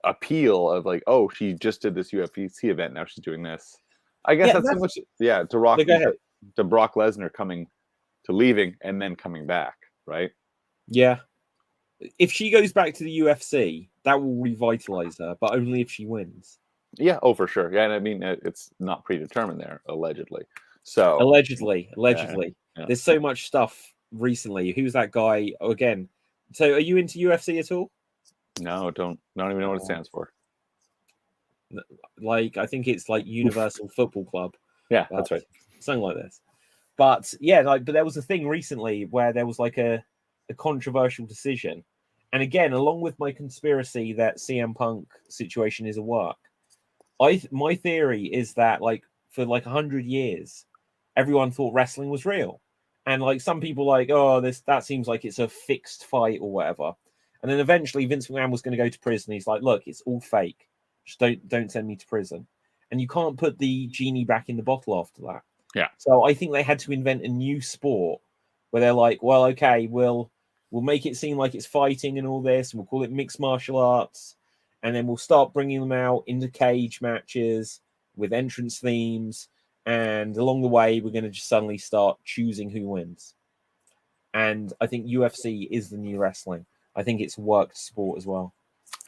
appeal of like, oh, she just did this UFC event, now she's doing this. I guess that's so much to Brock Lesnar leaving and then coming back, right? Yeah. If she goes back to the UFC, that will revitalize her, but only if she wins. Yeah, for sure. Yeah, and I mean, it's not predetermined there, allegedly. So allegedly. There's so much stuff recently. Who's that guy? Oh, again. So, are you into UFC at all? No, don't even know what it stands for. Like, I think it's like Universal Football Club. Yeah, that's right. Something like this. But yeah, but there was a thing recently where there was like a controversial decision. And again, along with my conspiracy that CM Punk situation is a work, my theory is that like for like 100 years, everyone thought wrestling was real. And like some people like, oh, that seems like it's a fixed fight or whatever. And then eventually Vince McMahon was going to go to prison. He's like, look, it's all fake. Just don't send me to prison. And you can't put the genie back in the bottle after that. Yeah. So I think they had to invent a new sport where they're like, well, okay, we'll make it seem like it's fighting and all this, and we'll call it mixed martial arts, and then we'll start bringing them out into cage matches with entrance themes, and along the way, we're going to just suddenly start choosing who wins. And I think UFC is the new wrestling. I think it's worked sport as well.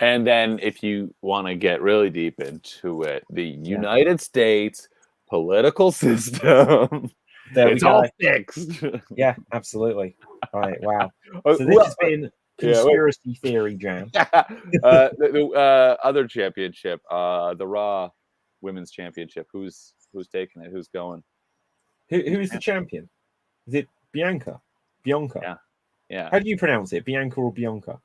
And then if you want to get really deep into it, the United States political system, it's all fixed. Yeah, absolutely. All right, wow. So this has been conspiracy theory jam. The other championship, the Raw Women's Championship. Who's taking it? Who's going? Who is the champion? Is it Bianca? Yeah. How do you pronounce it? Bianca or Bianca?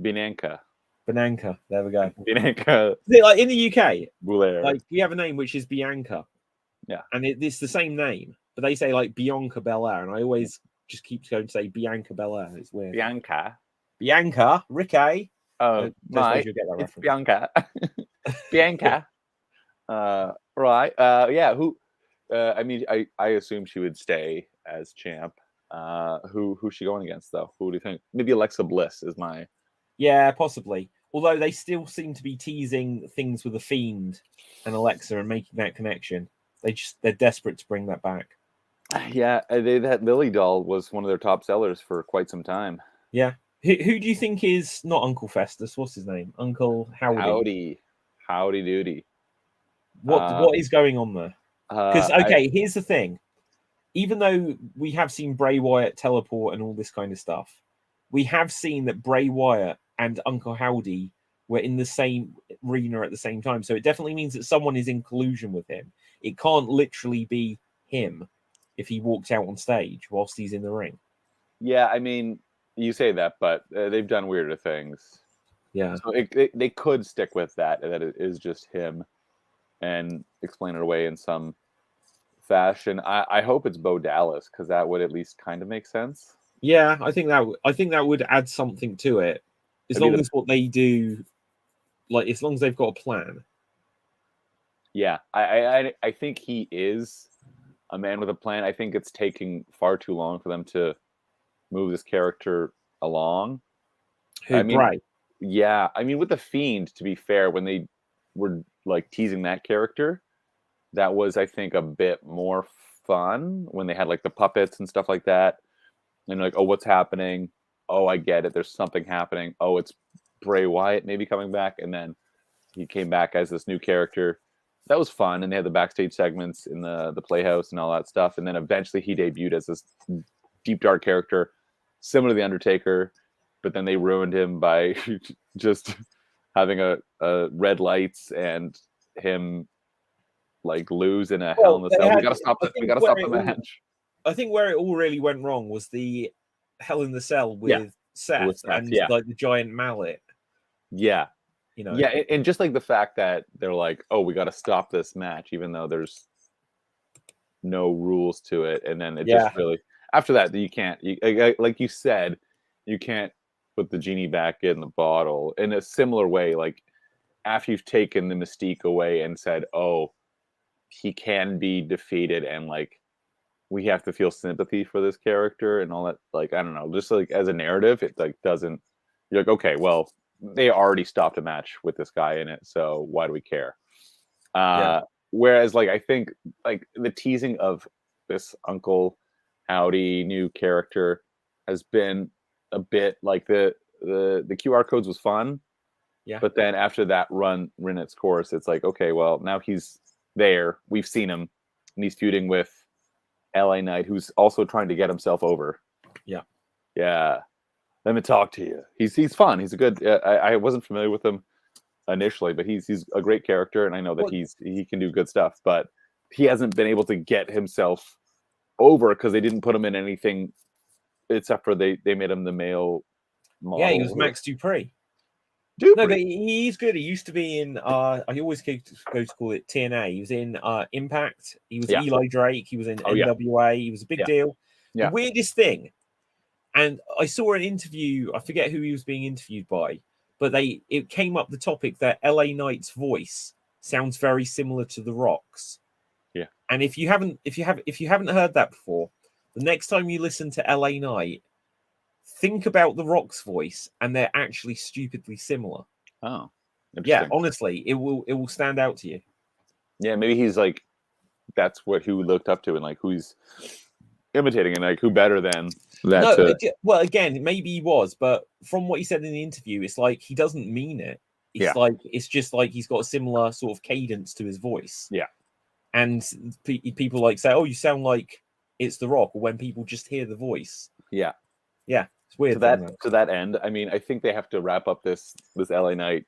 Bianca. There we go. Bianca. Like in the UK, Bulair. like you have a name which is Bianca. Yeah. And it's the same name, but they say like Bianca Belair, and I always just keep going to say Bianca Belair. It's weird. Bianca, Ricky. Oh, right. It's Bianca. Bianca. Right. Yeah. Who? I mean, I assume she would stay as champ. Who's she going against though? Who do you think? Maybe Alexa Bliss is my. Yeah, possibly. Although they still seem to be teasing things with the Fiend and Alexa and making that connection. They're desperate to bring that back. Yeah, that Lily doll was one of their top sellers for quite some time. Yeah. Who do you think is not Uncle Festus? What's his name? Uncle Howdy. Howdy doody. What is going on there? Because here's the thing. Even though we have seen Bray Wyatt teleport and all this kind of stuff, we have seen that Bray Wyatt and Uncle Howdy were in the same arena at the same time. So it definitely means that someone is in collusion with him. It can't literally be him if he walked out on stage whilst he's in the ring. Yeah, I mean, you say that, but they've done weirder things. Yeah. So they could stick with that it is just him and explain it away in some fashion. I hope it's Bo Dallas because that would at least kind of make sense. Yeah, I think that would add something to it. As long as what they do, like as long as they've got a plan. Yeah, I think he is a man with a plan. I think it's taking far too long for them to move this character along. Right. Yeah, I mean, with the Fiend, to be fair, when they were like teasing that character, that was, I think, a bit more fun when they had like the puppets and stuff like that. And like, oh, what's happening? Oh, I get it. There's something happening. Oh, it's Bray Wyatt maybe coming back. And then he came back as this new character. That was fun. And they had the backstage segments in the Playhouse and all that stuff. And then eventually he debuted as this deep, dark character, similar to The Undertaker. But then they ruined him by just having a red lights and him like lose in a Hell in a Cell. We gotta stop the match. I think where it all really went wrong was the Hell in the Cell with Seth and like the giant mallet. Yeah. You know. Yeah, and just like the fact that they're like, oh, we got to stop this match, even though there's no rules to it. And then it just really, after that, you can't, like you said, you can't put the genie back in the bottle in a similar way. Like after you've taken the mystique away and said, "Oh, he can be defeated," and like we have to feel sympathy for this character and all that. Like I don't know, just like as a narrative, it like doesn't. You're like, okay, well, they already stopped a match with this guy in it, so why do we care? Yeah. Whereas, like, I think like the teasing of this Uncle Howdy new character has been a bit like the QR codes was fun, Yeah. but then after that run its course, it's like, okay, well, now he's there. We've seen him, and he's feuding with LA Knight, who's also trying to get himself over. Yeah. Yeah. Let me talk to you. He's fun. He's a good. I wasn't familiar with him initially, but he's a great character, and I know that he can do good stuff. But he hasn't been able to get himself over because they didn't put him in anything except for they made him the male model. Yeah, he was Max Dupree. Dupree. No, but he's good. He used to be in I always go to call it TNA. He was in Impact. He was Eli Drake. He was in NWA. He was a big deal. The weirdest thing, and I saw an interview, I forget who he was being interviewed by, but it came up the topic that LA Knight's voice sounds very similar to The Rock's. Yeah. And if you haven't heard that before, the next time you listen to LA Knight, think about The Rock's voice, and they're actually stupidly similar. Oh, yeah. Honestly, it will stand out to you. Yeah, maybe he's like, that's what who looked up to, and like who he's imitating, and like who better than that? No, well, again, maybe he was, but from what he said in the interview, it's like he doesn't mean it. It's like it's just like he's got a similar sort of cadence to his voice. Yeah, and people like say, "Oh, you sound like it's The Rock," or when people just hear the voice. Yeah. It's weird. To that end, I mean, I think they have to wrap up this LA Knight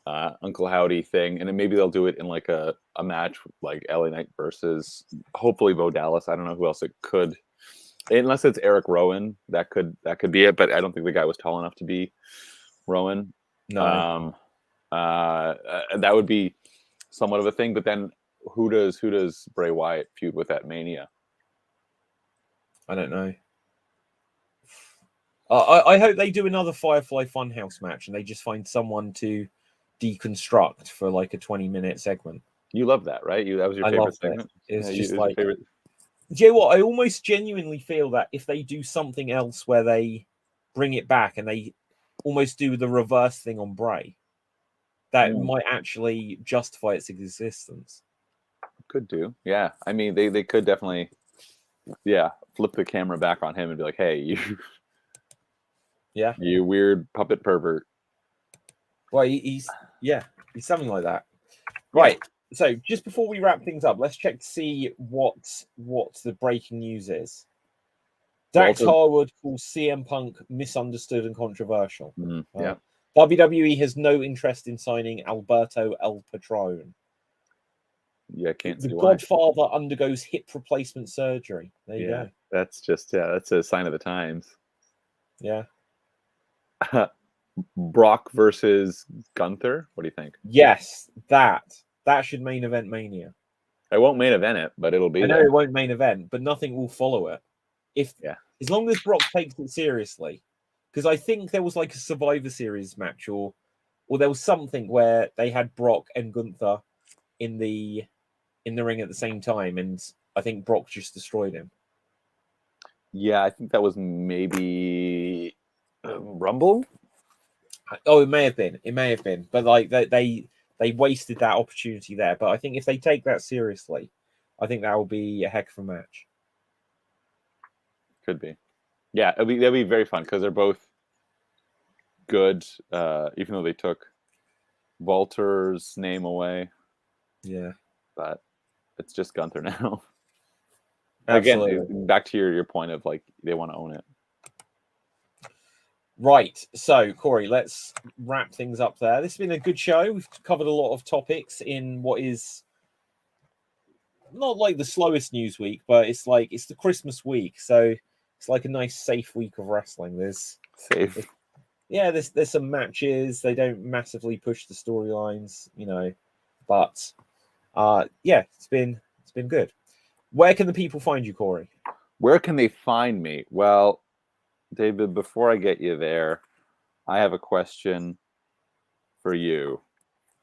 Uncle Howdy thing, and then maybe they'll do it in like a match like LA Knight versus hopefully Bo Dallas. I don't know who else it could, unless it's Eric Rowan. That could be it, but I don't think the guy was tall enough to be Rowan. No. That would be somewhat of a thing. But then who does Bray Wyatt feud with at Mania? I don't know. I hope they do another Firefly Funhouse match and they just find someone to deconstruct for like a 20-minute segment. You love that, right? That was your favorite segment? It's just like... Do you know what? I almost genuinely feel that if they do something else where they bring it back and they almost do the reverse thing on Bray, that might actually justify its existence. Could do. Yeah. I mean, they could definitely, flip the camera back on him and be like, hey, you... Yeah, you weird puppet pervert. Well, he's something like that, right? So just before we wrap things up, let's check to see what the breaking news is. Dax Harwood calls CM Punk misunderstood and controversial. WWE has no interest in signing Alberto El Patron. Yeah, can't see the why. Godfather undergoes hip replacement surgery. There you go. That's just that's a sign of the times. Yeah. Brock versus Gunther. What do you think? Yes, that should main event Mania. I won't main event it, but it'll be. I know it won't main event, but nothing will follow it. As long as Brock takes it seriously, because I think there was like a Survivor Series match, or there was something where they had Brock and Gunther in the ring at the same time, and I think Brock just destroyed him. Yeah, I think that was maybe Rumble. Oh, it may have been, but like they wasted that opportunity there. But I think if they take that seriously, I think that will be a heck of a match. Could be. Yeah, that'll be very fun because they're both good, even though they took Walter's name away. Yeah, but it's just Gunther now. Absolutely. Again, back to your point of like they want to own it. Right. So, Corey, let's wrap things up there. This has been a good show. We've covered a lot of topics in what is not like the slowest news week, but it's the Christmas week. So it's like a nice, safe week of wrestling. There's some matches. They don't massively push the storylines, but it's been good. Where can the people find you, Corey? Where can they find me? Well, David, before I get you there, I have a question for you.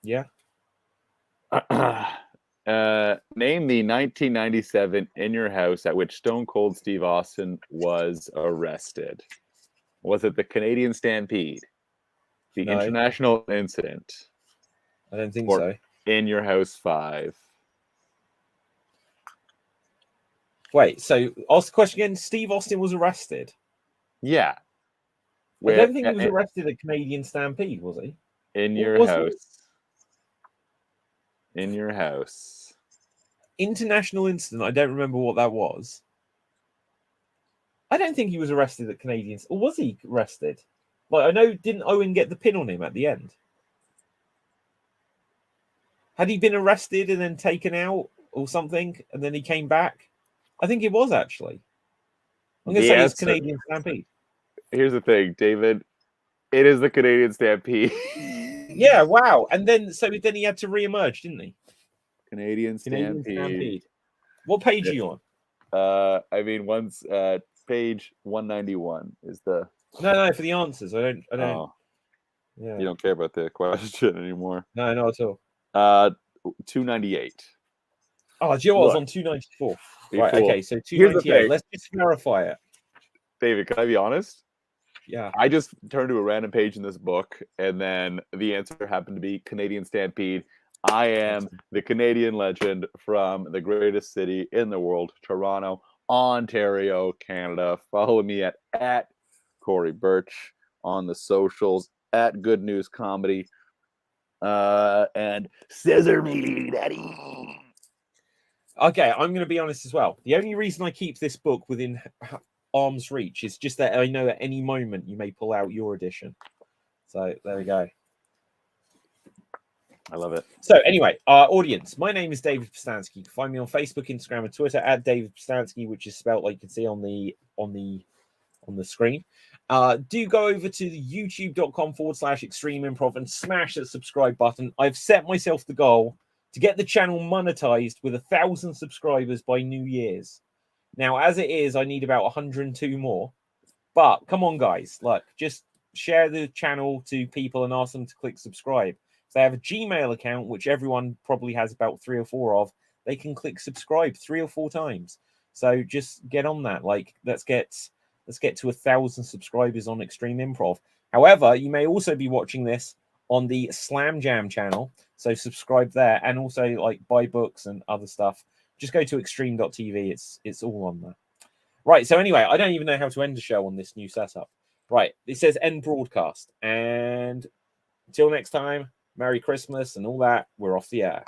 Yeah. Name the 1997 In Your House at which Stone Cold Steve Austin was arrested. Was it the Canadian Stampede, the No. International Incident, I don't think or so. In Your House 5? Wait, so ask the question again. Steve Austin was arrested. Yeah. I don't think he was arrested at Canadian Stampede, was he? In Your Was House. In Your House. International Incident. I don't remember what that was. I don't think he was arrested at Canadians. Or was he arrested? Like, I know, didn't Owen get the pin on him at the end? Had he been arrested and then taken out or something, and then he came back? I think it was, actually. I'm going to say it's Canadian Stampede. Here's the thing, David. It is the Canadian Stampede. Yeah, wow. And then, so then he had to re-emerge, didn't he? Canadian Stampede. What page are you on? I mean, once page 191 is the. No, for the answers. I don't. Oh. Yeah. You don't care about the question anymore. No, not at all. 298. Oh, Joe, I was on 294. Right, cool. Okay, so 298. Let's just clarify it. David, can I be honest? Yeah. I just turned to a random page in this book, and then the answer happened to be Canadian Stampede. I am the Canadian legend from the greatest city in the world, Toronto, Ontario, Canada. Follow me at Corey Birch on the socials, at Good News Comedy, and scissor me, daddy. Okay, I'm going to be honest as well. The only reason I keep this book within arm's reach is just that I know at any moment you may pull out your edition. So there we go. I love it. So anyway, our audience, my name is David Postansky. You can find me on Facebook, Instagram, and Twitter at David Postansky, which is spelled like you can see on the screen. Do go over to the youtube.com/extreme improv and smash that subscribe button. I've set myself the goal to get the channel monetized with 1,000 subscribers by New Year's. Now, as it is, I need about 102 more. But come on, guys, look, just share the channel to people and ask them to click subscribe. If they have a Gmail account, which everyone probably has about 3 or 4 of, they can click subscribe 3 or 4 times. So just get on that. Like, let's get to 1,000 subscribers on Extreme Improv. However, you may also be watching this on the Slam Jam channel, so subscribe there, and also like buy books and other stuff. Just go to extreme.tv. It's all on there. Right. So anyway, I don't even know how to end the show on this new setup. Right. It says end broadcast, and until next time, Merry Christmas and all that. We're off the air.